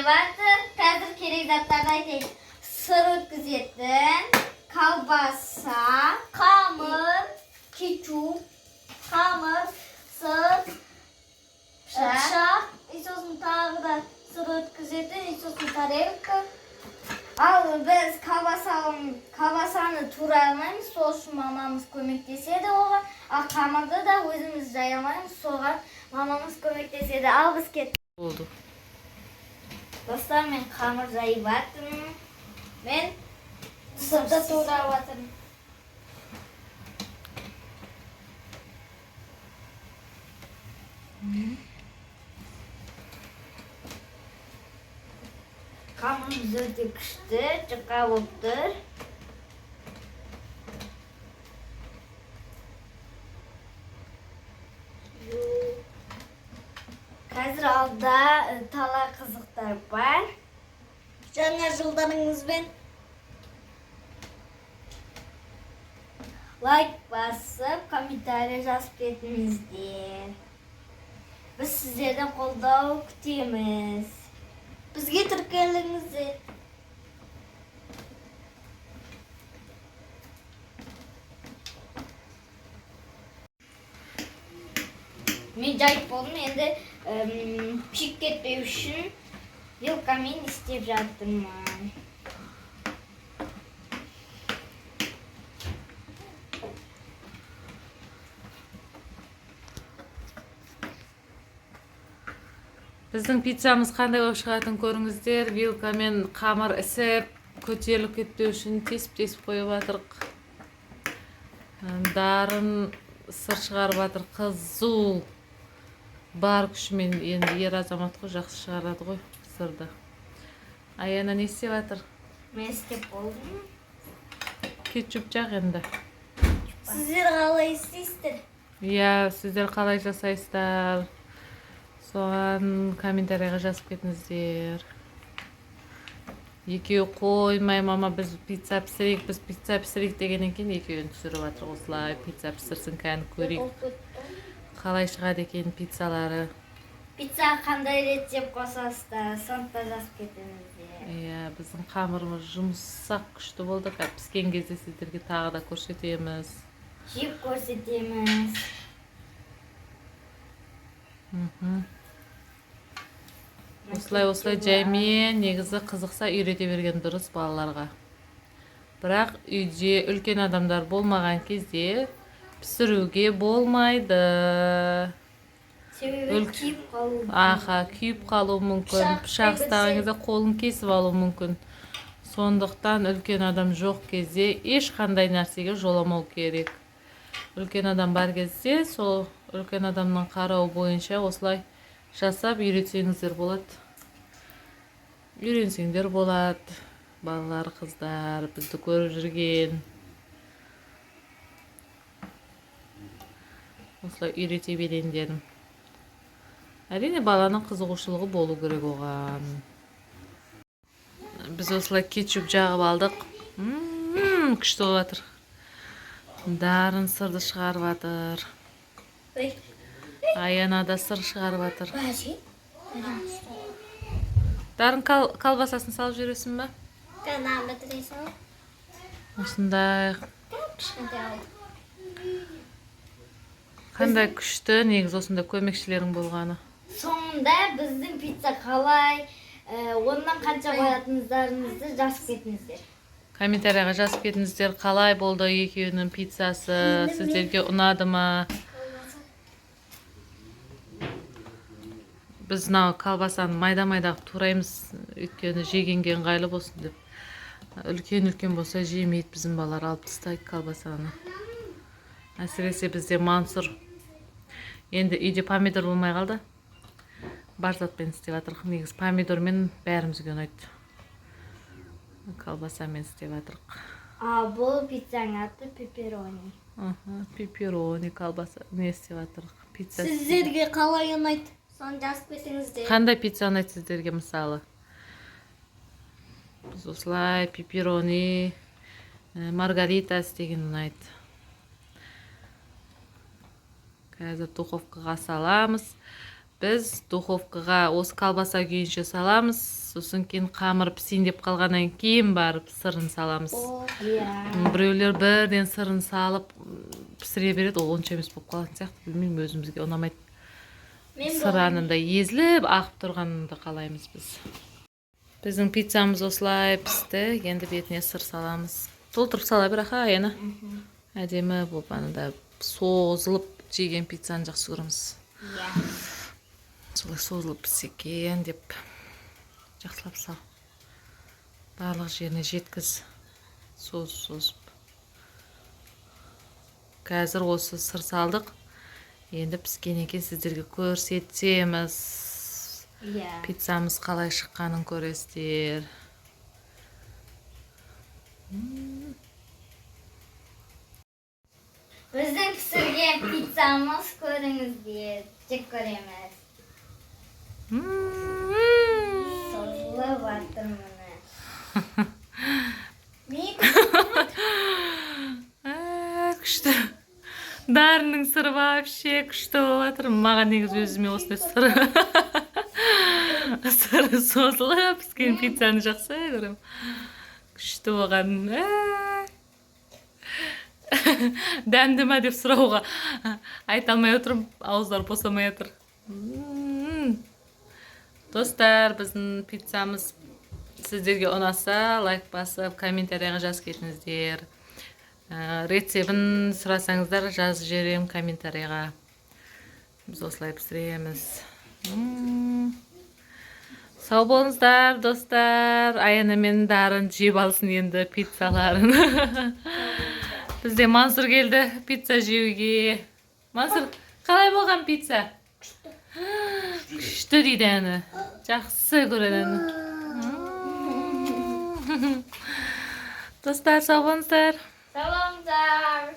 pişevatır. Қазір керек заттарды айтайын. Сыр өткізетін, колбаса, қамыр, кетчуп, қамыр, сыр, пышақ, и сосын тағы да сыр өткізетін, и сосын тарелка. Ал біз колбасаны тура алмаймыз, сол үшін мамамыз көмектеседі оған. Ал қамырды да өзіміз жай алмаймыз, соған мамамыз көмектеседі. Ал біз кеттік. Oldu. Dostlar, men қамыр жайып жатырмын. Мен сырды турап жатырмын. Қамырымыз өте күшті, жұқа болып тұр. Қазір алда талай қызықтар бар. Жаңа жылдарыңызбен лайк басып, комментарий жазып кетіңіздер. Біз сіздерден қолдау күтеміз. Бізге тіркеліңіздер. Мен жайып болдым, енді пішіп кетпеу үшін вилкамен істеп жатырмын. Біздің пиццамыз қандай болып шығатынын көріңіздер. Вилкамен қамыр ісіп, көтеріліп кетпеу үшін тесіп қойып жатырық. Дарын сыр шығарып жатыр. Қызу бар күшімен, енді ер азамат қой, жақсы шығарады ғой сырды. Аяна не істеп жатыр? Мен істеп болдым. Кетчуп жақ енді. Сіздер қалай істейсіздер? Иә, сіздер қалай жасайсыздар? Соған комментарийға жазып кетіңіздер. Екеуі қоймай, мама біз пицца пісірейік дегеннен кейін екеуін түсіріп жатыр. Осылай пицца пісірсін, кәні көрейік. Қалай шығады екен пиццалары. Пицца қандай рецепт қосасыздар, соны жазып кетіңіздер. Иә, біздің қамырымыз жұмсақ күшті болды. Піскен кезде сіздерге тағы да көрсетеміз. Жеп көрсетеміз. Осылай жаймен негізі қызықса үйрете берген дұрыс балаларға. Бірақ үйде үлкен адамдар болмаған кезде пісіруге болмайды. Себебі күйіп қалуы мүмкін. Күйіп қалуы мүмкін. Пышақ ұстаған кезде қолын кесіп алуы мүмкін. Сондықтан үлкен адам жоқ кезде ешқандай нәрсеге жоламау керек. Үлкен адам бар кезде сол үлкен адамның қарауы бойынша осылай жасап үйретсеңіздер болады. Үйренсеңдер болады. Балалар, қыздар, бізді көріп жүрген. Осылай үйрете берейін дедім. Әрине баланың қызығушылығы болу керек оған. Біз осылай кетчуп жағып алдық. Күшті болып жатыр. Дарын сырды шығарып жатыр. Аяна да сыр шығарып жатыр. Дарын колбасасын салып жүресің ба? Осындай. Қандай күшті, негіз осында көмекшілерің болғаны. Соңында біздің пицца қалай, ондан қанша қоятыныздарыңызды жазып кетіңіздер. Комментарийға жазып кетіңіздер, қалай болды екеуінің пиццасы, сіздерге ұнады ма? Біз мынау колбасаны майда-майда тураймыз, өйткені жегенге ыңғайлы болсын деп. Үлкен болса жемейді, біздің балалар алып тастайды колбасаны. Әсіресе бізде Мансұр. Енді үйде помидор болмай қалды. Бар затпен істеп жатырық. Негіз помидормен бәрімізге ұнайды. Колбасамен істеп жатырық. Бұл пиццаның аты пепперони. Пепперони, колбаса не істеп жатырық. Сіздерге қалай ұнайды? Соны жазып кетіңіздер. Қандай пицца ұнайды сіздерге мысалы? Біз осылай пепперони, маргарита істеген ұнайды. Қазір духовкаға саламыз. біз духовкаға осы колбаса күйінше саламыз. Сосын кейін қамыр пісейін деп қалғаннан кейін барып сырын саламыз. Біреулер бірден сырын салып пісіре береді, ол онша емес болып қалатын сияқты. Білмеймін, өзімізге ұнамайды. Сыр анында езіліп, ағып тұрғанында қалаймыз біз. Біздің пиццамыз осылай пісті. Енді бетіне сыр саламыз. Толтырып сала бір аха, аяна. Әдемі болып анында созылып жеген пиццаны жақсы көреміз. Солай созылып піссе екен деп жақсылап сал. Барлық жеріне жеткіз. Созып. Қазір осы сыр салдық. Енді піскеннен кейін сіздерге көрсетеміз. Пиццамыз қалай шыққанын көресіздер. Біздің пісірген пиццамыз көріңіздер. Жек көреміз. Созылып аттыр мұны. Күшті. Дарының сыры вообще күшті болатыр. Маған негізі өзіме осындай сыры созылып піскен пиццаны жақсы көрем. Күшті болған. Дәмді ма деп сұрауға айта алмай отырмын, ауыздар босамай отыр. Достар, біздің пиццамыз сіздерге ұнаса, лайк басып, комментарияға жазып кетіңіздер. Рецебін сұрасаңыздар, жазып жіберем комментарияға. Біз осылай пісіреміз. Сау болыңыздар, достар. Аяна мен Дарын жеп алсын енді пиццаларын. Бізде Мансұр келді пицца жеуге. Мансұр, қалай болған пицца? Күшті дейді әні. Жақсы көреді әні. Достар, сау болыңыздар. Сау болыңыздар.